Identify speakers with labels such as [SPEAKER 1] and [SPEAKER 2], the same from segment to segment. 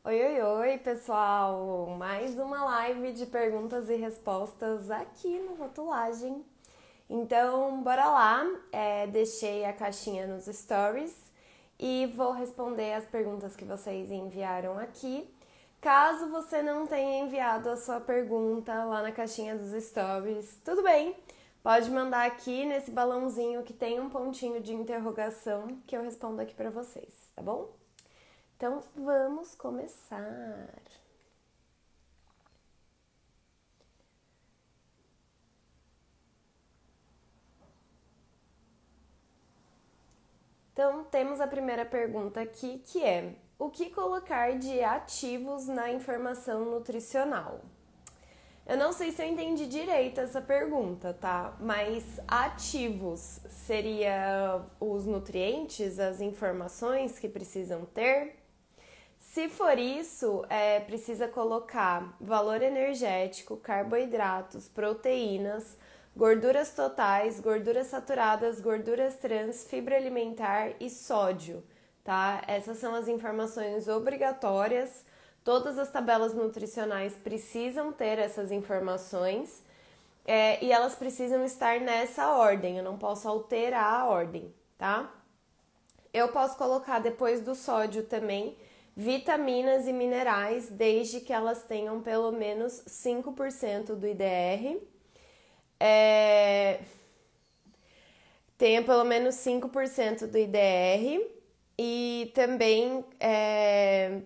[SPEAKER 1] Oi, oi, oi, pessoal! Mais uma live de perguntas e respostas aqui no Rotulagem. Então, bora lá. Deixei a caixinha nos stories e vou responder as perguntas que vocês enviaram aqui. Caso você não tenha enviado a sua pergunta lá na caixinha dos stories, tudo bem. Pode mandar aqui nesse balãozinho que tem um pontinho de interrogação que eu respondo aqui pra vocês, tá bom? Então vamos começar. Então temos a primeira pergunta aqui que é: o que colocar de ativos na informação nutricional? Eu não sei se eu entendi direito essa pergunta, tá? Mas ativos seria os nutrientes, as informações que precisam ter? Se for isso, precisa colocar valor energético, carboidratos, proteínas, gorduras totais, gorduras saturadas, gorduras trans, fibra alimentar e sódio, tá? Essas são as informações obrigatórias. Todas as tabelas nutricionais precisam ter essas informações e elas precisam estar nessa ordem. Eu não posso alterar a ordem, tá? Eu posso colocar depois do sódio também vitaminas e minerais, desde que elas tenham pelo menos 5% do IDR. Tenha pelo menos 5% do IDR. E também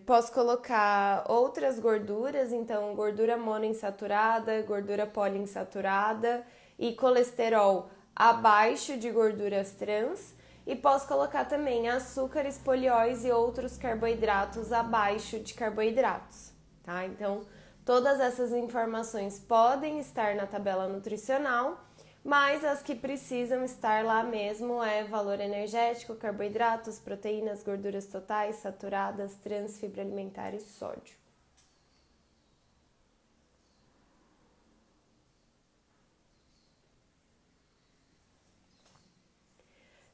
[SPEAKER 1] posso colocar outras gorduras, então gordura monoinsaturada, gordura poliinsaturada e colesterol abaixo de gorduras trans. E posso colocar também açúcares, polióis e outros carboidratos abaixo de carboidratos, tá? Então, todas essas informações podem estar na tabela nutricional, mas as que precisam estar lá mesmo é valor energético, carboidratos, proteínas, gorduras totais, saturadas, trans, fibra alimentar e sódio.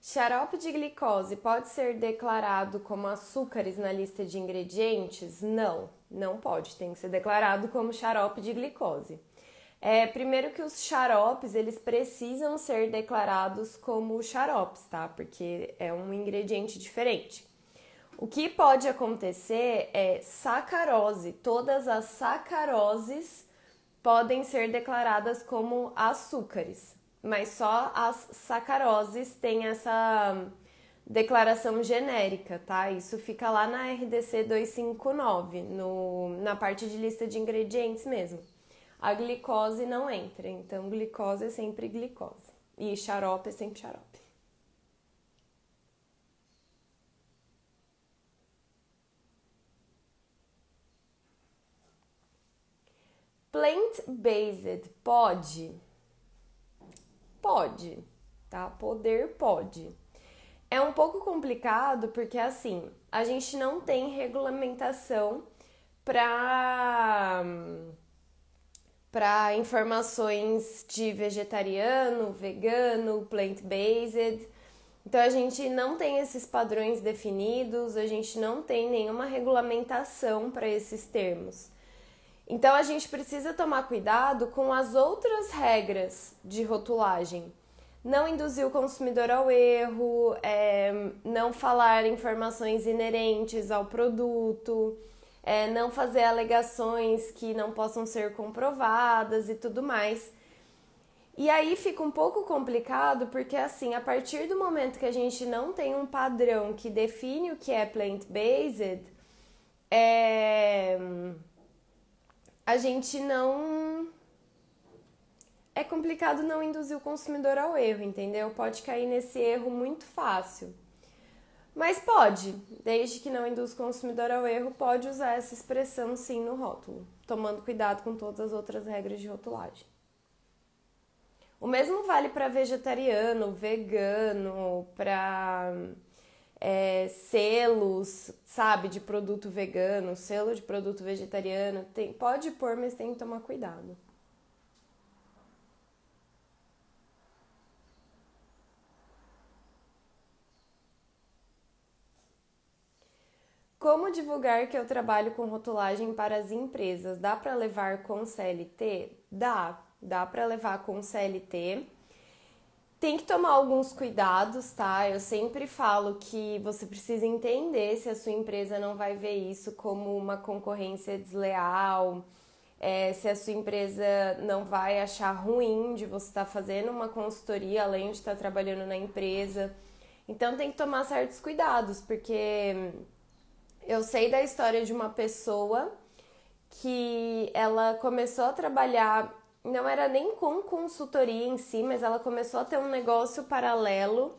[SPEAKER 1] Xarope de glicose pode ser declarado como açúcares na lista de ingredientes? Não, não pode. Tem que ser declarado como xarope de glicose. Primeiro que os xaropes, eles precisam ser declarados como xaropes, tá? Porque é um ingrediente diferente. O que pode acontecer é sacarose. Todas as sacaroses podem ser declaradas como açúcares, mas só as sacaroses têm essa declaração genérica, tá? Isso fica lá na RDC 259, na parte de lista de ingredientes mesmo. A glicose não entra, então glicose é sempre glicose e xarope é sempre xarope. Plant-based pode? Pode, tá? Poder pode. É um pouco complicado porque, assim, a gente não tem regulamentação para informações de vegetariano, vegano, plant-based. Então a gente não tem esses padrões definidos, a gente não tem nenhuma regulamentação para esses termos. Então a gente precisa tomar cuidado com as outras regras de rotulagem. Não induzir o consumidor ao erro, não falar informações inerentes ao produto, não fazer alegações que não possam ser comprovadas e tudo mais. E aí fica um pouco complicado porque, assim, a partir do momento que a gente não tem um padrão que define o que é plant-based, a gente não... É complicado não induzir o consumidor ao erro, entendeu? Pode cair nesse erro muito fácil. Mas pode, desde que não induz o consumidor ao erro, pode usar essa expressão sim no rótulo, tomando cuidado com todas as outras regras de rotulagem. O mesmo vale para vegetariano, vegano, para selos, sabe, de produto vegano, selo de produto vegetariano. Pode pôr, mas tem que tomar cuidado. Como divulgar que eu trabalho com rotulagem para as empresas? Dá para levar com CLT? Dá para levar com CLT. Tem que tomar alguns cuidados, tá? Eu sempre falo que você precisa entender se a sua empresa não vai ver isso como uma concorrência desleal, se a sua empresa não vai achar ruim de você estar fazendo uma consultoria além de estar trabalhando na empresa. Então tem que tomar certos cuidados, porque eu sei da história de uma pessoa que ela começou a trabalhar, não era nem com consultoria em si, mas ela começou a ter um negócio paralelo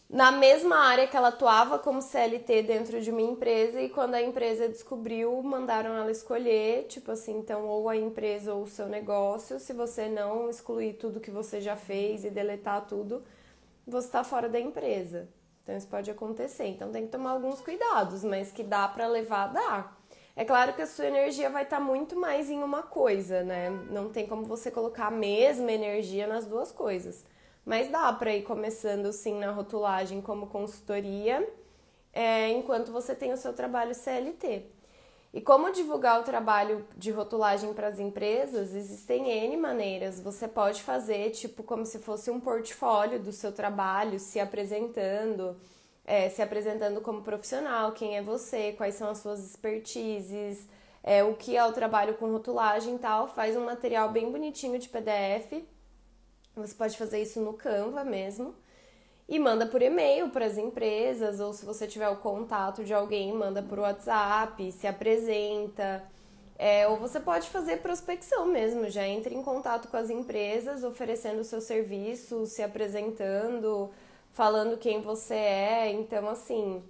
[SPEAKER 1] na mesma área que ela atuava como CLT dentro de uma empresa, e quando a empresa descobriu, mandaram ela escolher, tipo assim, então ou a empresa ou o seu negócio. Se você não excluir tudo que você já fez e deletar tudo, você tá fora da empresa. Então isso pode acontecer, então tem que tomar alguns cuidados, mas que dá pra levar, dá. É claro que a sua energia vai estar muito mais em uma coisa, né? Não tem como você colocar a mesma energia nas duas coisas. Mas dá pra ir começando sim na rotulagem como consultoria, enquanto você tem o seu trabalho CLT. E como divulgar o trabalho de rotulagem para as empresas? Existem N maneiras. Você pode fazer tipo como se fosse um portfólio do seu trabalho, se apresentando como profissional, quem é você, quais são as suas expertises, o que é o trabalho com rotulagem e tal. Faz um material bem bonitinho de PDF. Você pode fazer isso no Canva mesmo. E manda por e-mail para as empresas, ou se você tiver o contato de alguém, manda por WhatsApp, se apresenta. Ou você pode fazer prospecção mesmo, já entra em contato com as empresas, oferecendo o seu serviço, se apresentando, falando quem você é. Então, assim,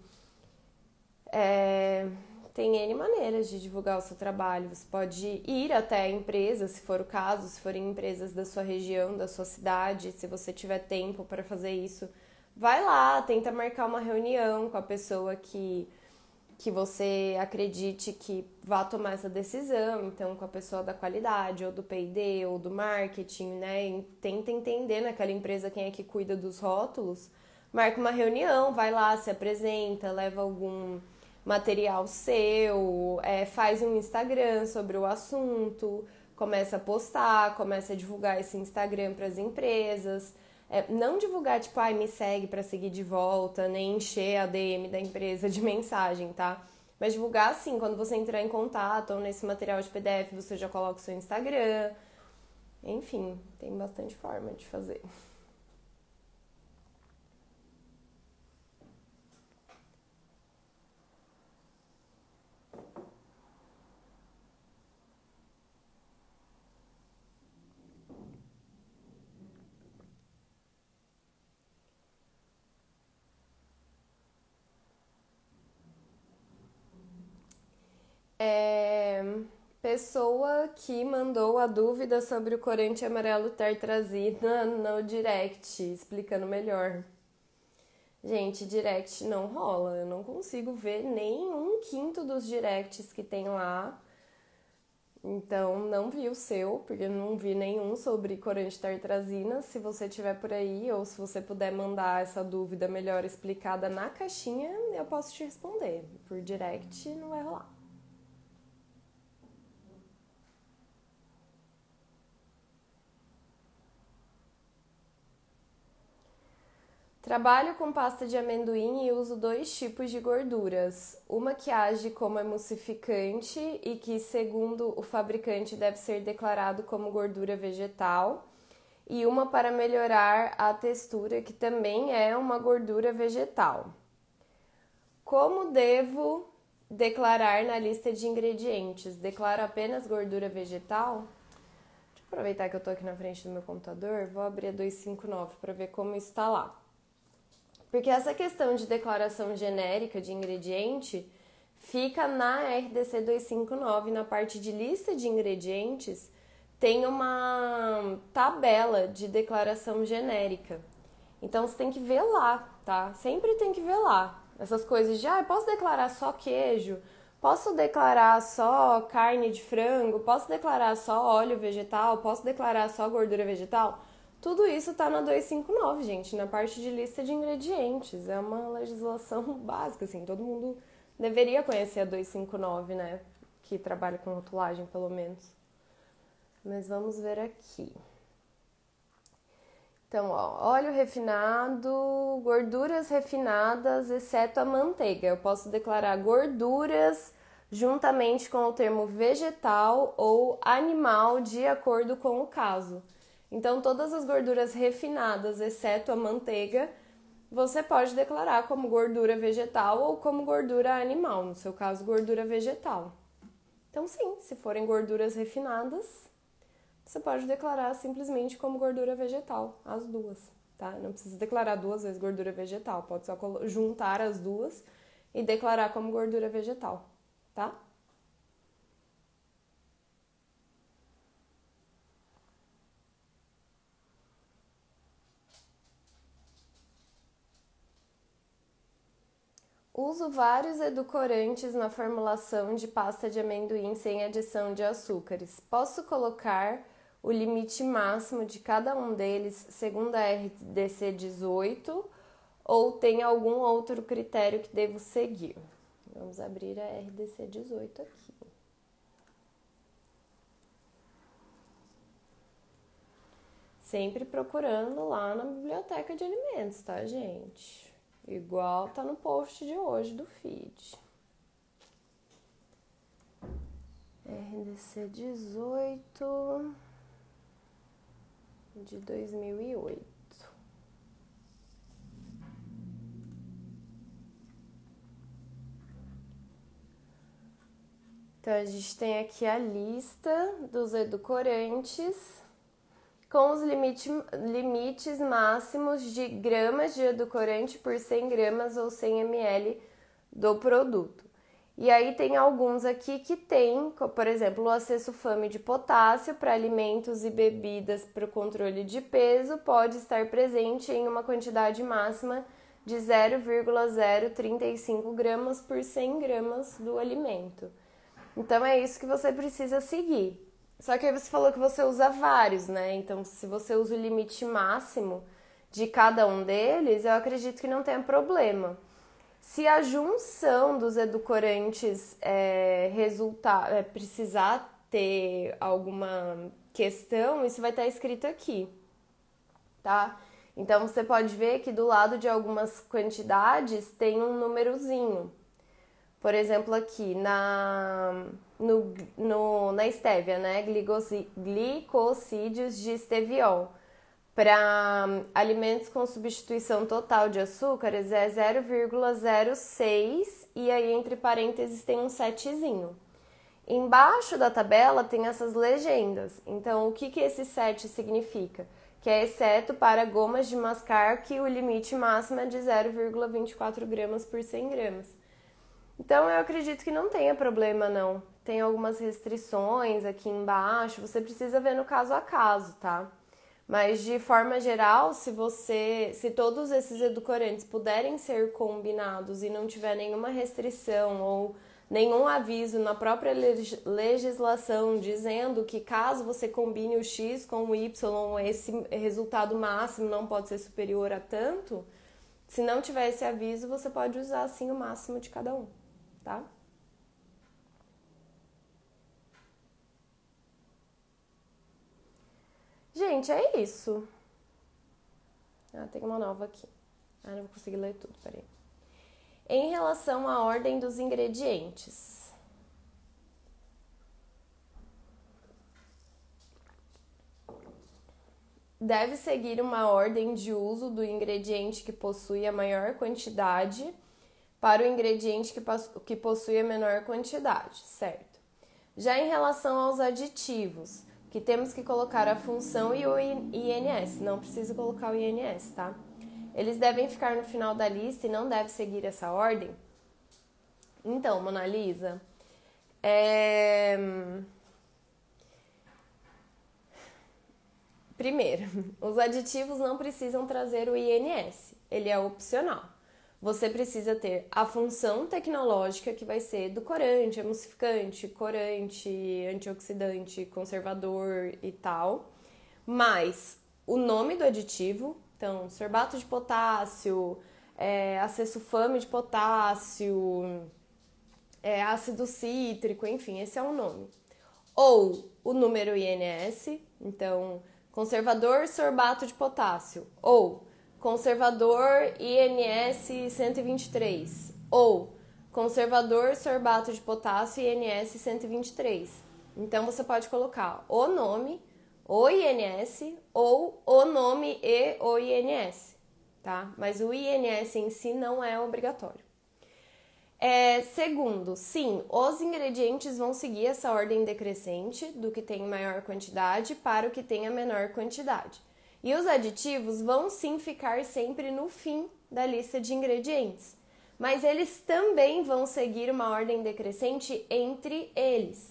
[SPEAKER 1] tem N maneiras de divulgar o seu trabalho. Você pode ir até a empresa, se for o caso, se forem empresas da sua região, da sua cidade, se você tiver tempo para fazer isso. Vai lá, tenta marcar uma reunião com a pessoa que você acredite que vá tomar essa decisão, então com a pessoa da qualidade, ou do P&D, ou do marketing, né? E tenta entender naquela empresa quem é que cuida dos rótulos. Marca uma reunião, vai lá, se apresenta, leva algum material seu, faz um Instagram sobre o assunto, começa a postar, começa a divulgar esse Instagram para as empresas. Não divulgar, tipo, me segue pra seguir de volta, nem encher a DM da empresa de mensagem, tá? Mas divulgar, assim, quando você entrar em contato ou nesse material de PDF, você já coloca o seu Instagram. Enfim, tem bastante forma de fazer. Pessoa que mandou a dúvida sobre o corante amarelo tartrazina no direct, explicando melhor. Gente, direct não rola, eu não consigo ver nem 1/5 dos directs que tem lá. Então, não vi o seu, porque eu não vi nenhum sobre corante tartrazina. Se você tiver por aí, ou se você puder mandar essa dúvida melhor explicada na caixinha, eu posso te responder. Por direct, não vai rolar. Trabalho com pasta de amendoim e uso 2 tipos de gorduras. Uma que age como emulsificante e que, segundo o fabricante, deve ser declarado como gordura vegetal. E uma para melhorar a textura, que também é uma gordura vegetal. Como devo declarar na lista de ingredientes? Declaro apenas gordura vegetal? Deixa eu aproveitar que eu tô aqui na frente do meu computador, vou abrir a 259 para ver como está lá. Porque essa questão de declaração genérica de ingrediente fica na RDC 259, na parte de lista de ingredientes, tem uma tabela de declaração genérica. Então você tem que ver lá, tá? Sempre tem que ver lá. Essas coisas de, posso declarar só queijo? Posso declarar só carne de frango? Posso declarar só óleo vegetal? Posso declarar só gordura vegetal? Tudo isso tá na 259, gente, na parte de lista de ingredientes. É uma legislação básica, assim, todo mundo Deveria conhecer a 259, né? Que trabalha com rotulagem, pelo menos. Mas vamos ver aqui. Então, ó, óleo refinado, gorduras refinadas, exceto a manteiga. Eu posso declarar gorduras juntamente com o termo vegetal ou animal, de acordo com o caso. Então, todas as gorduras refinadas, exceto a manteiga, você pode declarar como gordura vegetal ou como gordura animal, no seu caso, gordura vegetal. Então, sim, se forem gorduras refinadas, você pode declarar simplesmente como gordura vegetal, as duas, tá? Não precisa declarar duas vezes gordura vegetal, pode só juntar as duas e declarar como gordura vegetal, tá? Uso vários edulcorantes na formulação de pasta de amendoim sem adição de açúcares. Posso colocar o limite máximo de cada um deles segundo a RDC 18 ou tem algum outro critério que devo seguir? Vamos abrir a RDC 18 aqui. Sempre procurando lá na biblioteca de alimentos, tá, gente? Igual tá no post de hoje do feed. RDC 18 de 2008. Então, a gente tem aqui a lista dos edulcorantes com os limites máximos de gramas de edulcorante por 100 gramas ou 100 ml do produto. E aí tem alguns aqui que tem, por exemplo, o acessulfame de potássio para alimentos e bebidas para o controle de peso pode estar presente em uma quantidade máxima de 0,035 gramas por 100 gramas do alimento. Então é isso que você precisa seguir. Só que aí você falou que você usa vários, né? Então, se você usa o limite máximo de cada um deles, eu acredito que não tenha problema. Se a junção dos edulcorantes precisar ter alguma questão, isso vai estar escrito aqui, tá? Então, você pode ver que do lado de algumas quantidades tem um númerozinho. Por exemplo, aqui na estévia, né? Glicosídeos de esteviol. Para alimentos com substituição total de açúcares é 0,06 e aí entre parênteses tem um setezinho. Embaixo da tabela tem essas legendas. Então, o que esse 7 significa? Que é exceto para gomas de mascar, que o limite máximo é de 0,24 gramas por 100 gramas. Então, eu acredito que não tenha problema, não. Tem algumas restrições aqui embaixo, você precisa ver no caso a caso, tá? Mas, de forma geral, se todos esses edulcorantes puderem ser combinados e não tiver nenhuma restrição ou nenhum aviso na própria legislação dizendo que caso você combine o X com o Y, esse resultado máximo não pode ser superior a tanto, se não tiver esse aviso, você pode usar, assim, o máximo de cada um, tá? Gente, é isso. Ah, tem uma nova aqui. Ah, não vou conseguir ler tudo, peraí. Em relação à ordem dos ingredientes. Deve seguir uma ordem de uso do ingrediente que possui a maior quantidade para o ingrediente que possui a menor quantidade, certo? Já em relação aos aditivos, que temos que colocar a função e o INS, não precisa colocar o INS, tá? Eles devem ficar no final da lista e não deve seguir essa ordem? Então, Mona Lisa, primeiro, os aditivos não precisam trazer o INS, ele é opcional. Você precisa ter a função tecnológica, que vai ser edulcorante, emulsificante, corante, antioxidante, conservador e tal, mais o nome do aditivo, então sorbato de potássio, acessulfame de potássio, ácido cítrico, enfim, esse é o nome. Ou o número INS, então conservador sorbato de potássio, ou conservador INS 123, ou conservador sorbato de potássio INS 123. Então você pode colocar o nome, o INS ou o nome e o INS, tá? Mas o INS em si não é obrigatório. Segundo, sim, os ingredientes vão seguir essa ordem decrescente do que tem maior quantidade para o que tem a menor quantidade. E os aditivos vão sim ficar sempre no fim da lista de ingredientes, mas eles também vão seguir uma ordem decrescente entre eles.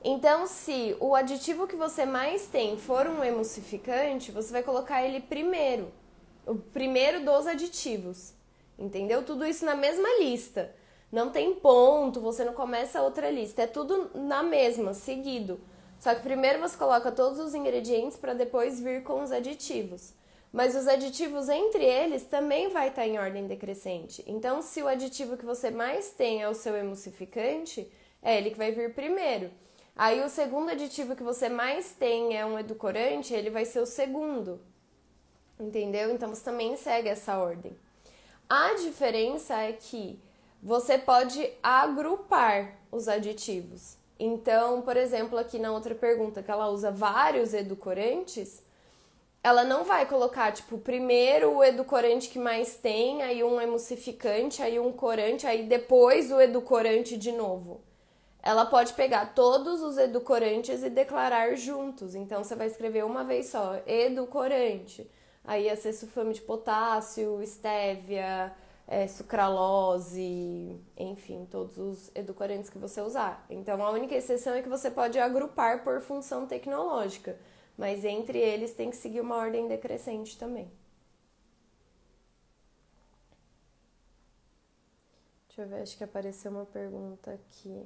[SPEAKER 1] Então, se o aditivo que você mais tem for um emulsificante, você vai colocar ele primeiro, o primeiro dos aditivos. Entendeu? Tudo isso na mesma lista. Não tem ponto, você não começa outra lista. É tudo na mesma, seguido. Só que primeiro você coloca todos os ingredientes para depois vir com os aditivos. Mas os aditivos entre eles também vai estar em ordem decrescente. Então, se o aditivo que você mais tem é o seu emulsificante, é ele que vai vir primeiro. Aí o segundo aditivo que você mais tem é um edulcorante, ele vai ser o segundo. Entendeu? Então você também segue essa ordem. A diferença é que você pode agrupar os aditivos. Então, por exemplo, aqui na outra pergunta, que ela usa vários edulcorantes, ela não vai colocar, tipo, primeiro o edulcorante que mais tem, aí um emulsificante, aí um corante, aí depois o edulcorante de novo. Ela pode pegar todos os edulcorantes e declarar juntos. Então, você vai escrever uma vez só, edulcorante. Aí ia ser sulfame de potássio, estévia, sucralose, enfim, todos os edulcorantes que você usar. Então, a única exceção é que você pode agrupar por função tecnológica, mas entre eles tem que seguir uma ordem decrescente também. Deixa eu ver, acho que apareceu uma pergunta aqui.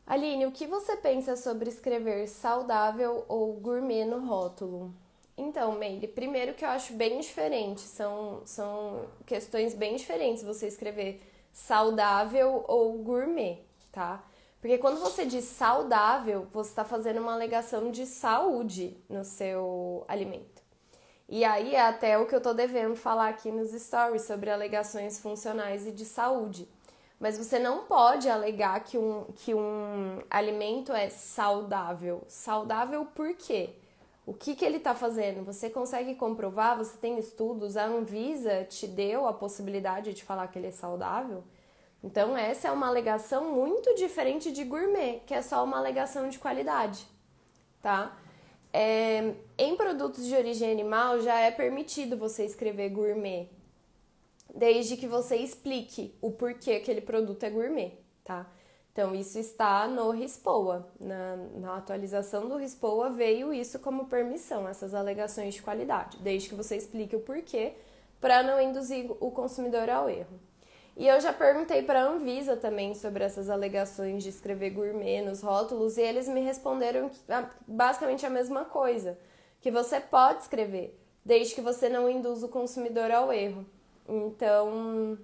[SPEAKER 1] Aline, o que você pensa sobre escrever saudável ou gourmet no rótulo? Então, Meire, primeiro que eu acho bem diferente, são questões bem diferentes você escrever saudável ou gourmet, tá? Porque quando você diz saudável, você está fazendo uma alegação de saúde no seu alimento. E aí é até o que eu tô devendo falar aqui nos stories sobre alegações funcionais e de saúde. Mas você não pode alegar que um alimento é saudável. Saudável por quê? O que ele está fazendo? Você consegue comprovar? Você tem estudos? A Anvisa te deu a possibilidade de falar que ele é saudável? Então, essa é uma alegação muito diferente de gourmet, que é só uma alegação de qualidade, tá? Em produtos de origem animal, já é permitido você escrever gourmet, desde que você explique o porquê aquele produto é gourmet, tá? Então, isso está no RISPOA. Na atualização do RISPOA veio isso como permissão, essas alegações de qualidade, desde que você explique o porquê, para não induzir o consumidor ao erro. E eu já perguntei para a Anvisa também sobre essas alegações de escrever gourmet nos rótulos, e eles me responderam basicamente a mesma coisa, que você pode escrever, desde que você não induza o consumidor ao erro. Então,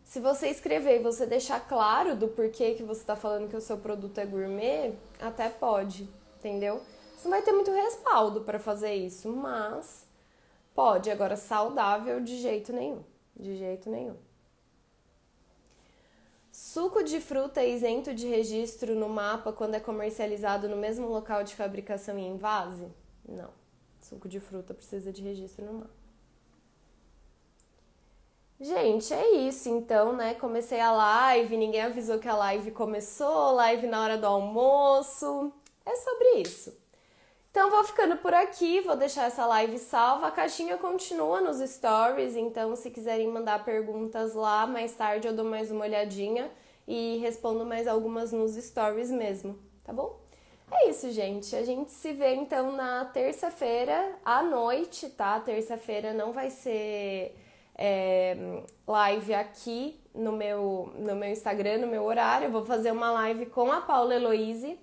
[SPEAKER 1] se você escrever e você deixar claro do porquê que você está falando que o seu produto é gourmet, até pode, entendeu? Você não vai ter muito respaldo para fazer isso, mas pode. Agora, saudável de jeito nenhum, de jeito nenhum. Suco de fruta é isento de registro no mapa quando é comercializado no mesmo local de fabricação e envase? Não, suco de fruta precisa de registro no mapa. Gente, é isso então, né? Comecei a live, ninguém avisou que a live começou, live na hora do almoço. É sobre isso. Então, vou ficando por aqui, vou deixar essa live salva. A caixinha continua nos stories, então se quiserem mandar perguntas lá, mais tarde eu dou mais uma olhadinha e respondo mais algumas nos stories mesmo, tá bom? É isso, gente. A gente se vê então na terça-feira à noite, tá? Terça-feira não vai ser live aqui no meu Instagram, no meu horário. Eu vou fazer uma live com a Paula Heloise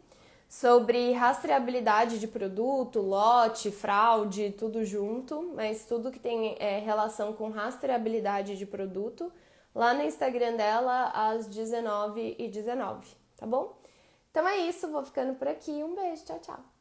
[SPEAKER 1] sobre rastreabilidade de produto, lote, fraude, tudo junto, mas tudo que tem relação com rastreabilidade de produto, lá no Instagram dela às 19h19, tá bom? Então é isso, vou ficando por aqui. Um beijo, tchau, tchau!